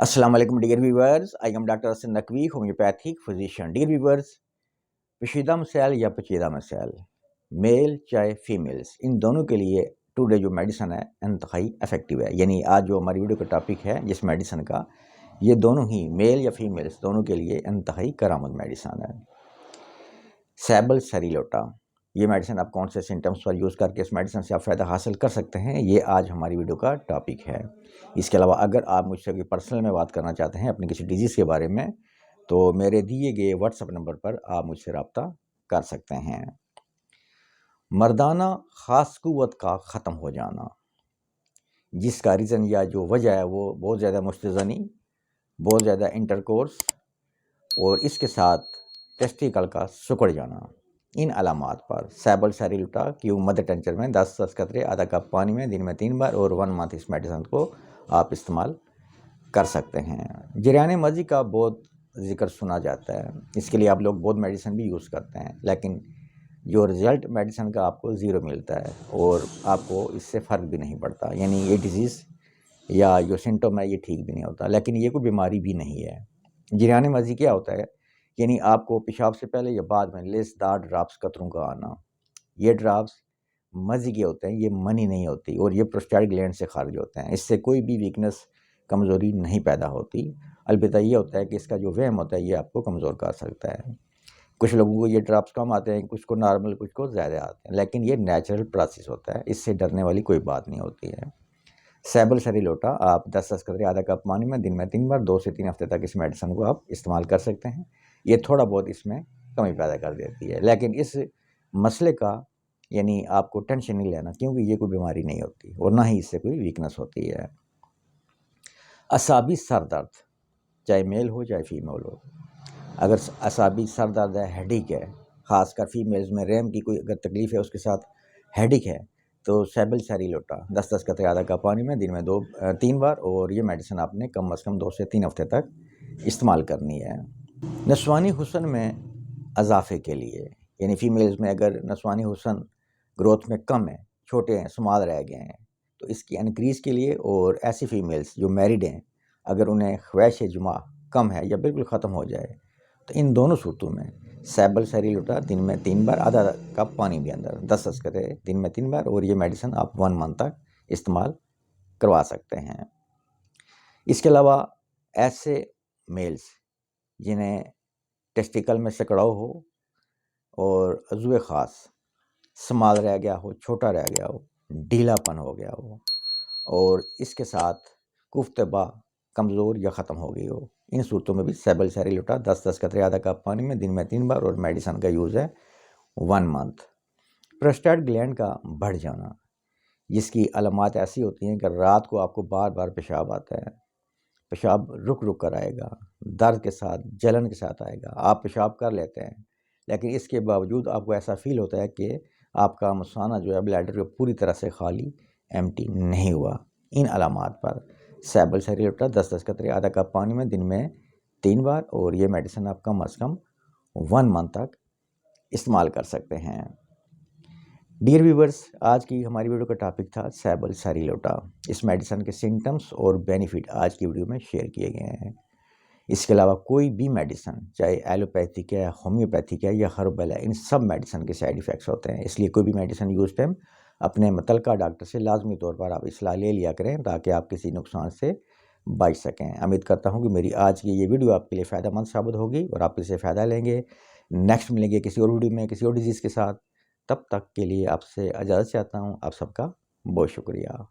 Assalamu alaikum dear viewers. I am Dr. Asin Naqvi, homeopathic physician. Dear viewers, पेचीदा मसाइल या पेचीदा मसाइल मेल चाहे फीमेल्स इन दोनों के लिए टुडे जो मेडिसन है इंतहाई इफेक्टिव है। यानी आज जो हमारी वीडियो का टॉपिक है जिस मेडिसन का, ये दोनों ही मेल या फीमेल्स दोनों के लिए इंतहाई करामत मेडिसन है। सैबल सेरिलोटा, ये मेडिसिन आप कौन से सिम्टम्स पर यूज़ करके इस मेडिसिन से आप फ़ायदा हासिल कर सकते हैं, ये आज हमारी वीडियो का टॉपिक है। इसके अलावा अगर आप मुझसे कोई पर्सनल में बात करना चाहते हैं अपनी किसी डिजीज़ के बारे में, तो मेरे दिए गए व्हाट्सएप नंबर पर आप मुझसे रब्ता कर सकते हैं। मर्दाना ख़ास क़ुव्वत का ख़त्म हो जाना, जिसका रीज़न या जो वजह है वो बहुत ज़्यादा मुस्तज़नी, बहुत ज़्यादा इंटरकोर्स और इसके साथ टेस्टिकल का सिकुड़ जाना। इन अलामात पर सैबल सेरिलोटा की मदर टेंचर में 10 कतरे आधा कप पानी में दिन में 3 बार और 1 मंथ इस मेडिसिन को आप इस्तेमाल कर सकते हैं। जरियाने मर्जी का बहुत जिक्र सुना जाता है, इसके लिए आप लोग बहुत मेडिसिन भी यूज़ करते हैं, लेकिन जो रिज़ल्ट मेडिसिन का आपको ज़ीरो मिलता है और आपको इससे फ़र्क भी नहीं पड़ता। यानी ये डिज़ीज़ या जो सिम्टम है ये ठीक भी नहीं होता, लेकिन ये कोई बीमारी भी नहीं है। जरियाने मर्जी क्या होता है, यानी आपको पेशाब से पहले या बाद में लेसदार ड्रॉप्स कतरों का आना। ये ड्रॉप्स मर्जी के होते हैं, ये मनी नहीं होती और ये प्रोस्टेट ग्लैंड से खारिज होते हैं। इससे कोई भी वीकनेस, कमज़ोरी नहीं पैदा होती। अलबत्ता ये होता है कि इसका जो वहम होता है ये आपको कमज़ोर कर सकता है। कुछ लोगों को ये ड्रॉप्स कम आते हैं, कुछ को नॉर्मल, कुछ को ज़्यादा आते हैं, लेकिन ये नेचुरल प्रोसेस होता है, इससे डरने वाली कोई बात नहीं होती है। सैबल सेरिलोटा आप 10 कतरे आधा कप पानी में दिन में 3 बार 2 से 3 हफ्ते तक इस मेडिसिन को आप इस्तेमाल कर सकते हैं। ये थोड़ा बहुत इसमें कमी पैदा कर देती है, लेकिन इस मसले का यानी आपको टेंशन नहीं लेना, क्योंकि ये कोई बीमारी नहीं होती और ना ही इससे कोई वीकनेस होती है। असाबी सर दर्द, चाहे मेल हो चाहे फीमेल हो, अगर असाबी सर दर्द है, हेडेक है, ख़ासकर फीमेल्स में रैम की कोई अगर तकलीफ़ है, उसके साथ हेडेक है, तो सैबल सेरिलोटा 10 कतरे आधा कप पानी में दिन में 3 बार और ये मेडिसिन आपने कम से कम 2 से 3 हफ्ते तक इस्तेमाल करनी है। नस्वानी हुस्न में इजाफे के लिए, यानी फीमेल्स में अगर नस्वानी हुस्न ग्रोथ में कम है, छोटे हैं, स्मॉल रह गए हैं, तो इसकी इनक्रीज़ के लिए, और ऐसी फीमेल्स जो मैरिड हैं अगर उन्हें ख्वाहिश जुमा कम है या बिल्कुल ख़त्म हो जाए, तो इन दोनों सूरतों में सैबल सेरिलोटा दिन में 3 बार आधा कप पानी के अंदर 10 कतरे दिन में 3 बार और ये मेडिसिन आप 1 मंथ तक इस्तेमाल करवा सकते हैं। इसके अलावा ऐसे मेल्स जिन्हें टेस्टिकल में सिकुड़ाव हो और अज़ुए ख़ास स्मॉल रह गया हो, छोटा रह गया हो, ढीलापन हो गया हो और इसके साथ कुफ्तबा कमज़ोर या ख़त्म हो गई हो, इन सूरतों में भी सैबल सेरिलोटा 10 कतरे आधा कप पानी में दिन में 3 बार और मेडिसिन का यूज़ है 1 मंथ। प्रोस्टेट ग्लैंड का बढ़ जाना, जिसकी अलामात ऐसी होती हैं कि रात को आपको बार बार पेशाब आता है, पेशाब रुक रुक कर आएगा, दर्द के साथ, जलन के साथ आएगा, आप पेशाब कर लेते हैं, लेकिन इसके बावजूद आपको ऐसा फील होता है कि आपका मसाना जो है ब्लैडर पूरी तरह से खाली, एम्प्टी नहीं हुआ। इन अलामात पर सैबल सेरिलोटा 10 कतरे आधा कप पानी में दिन में 3 बार और ये मेडिसिन आप कम से कम 1 मंथ तक इस्तेमाल कर सकते हैं। डियर व्यूवर्स, आज की हमारी वीडियो का टॉपिक था सैबल सेरिलोटा। इस मेडिसिन के सिम्टम्स और बेनिफिट आज की वीडियो में शेयर किए गए हैं। इसके अलावा कोई भी मेडिसिन, चाहे एलोपैथिक है, होम्योपैथिक है या हर्बल है, इन सब मेडिसिन के साइड इफ़ेक्ट्स होते हैं। इसलिए कोई भी मेडिसिन यूज़ टाइम अपने मुतल्लिका डॉक्टर से लाजमी तौर पर आप सलाह ले लिया करें, ताकि आप किसी नुकसान से बच सकें। उम्मीद करता हूँ कि मेरी आज की ये वीडियो आपके लिए फ़ायदेमंद साबित होगी और आप इससे फ़ायदा लेंगे। नेक्स्ट मिलेंगे किसी और वीडियो में किसी और डिजीज़ के साथ। तब तक के लिए आपसे इजाज़त चाहता हूँ। आप सबका बहुत शुक्रिया।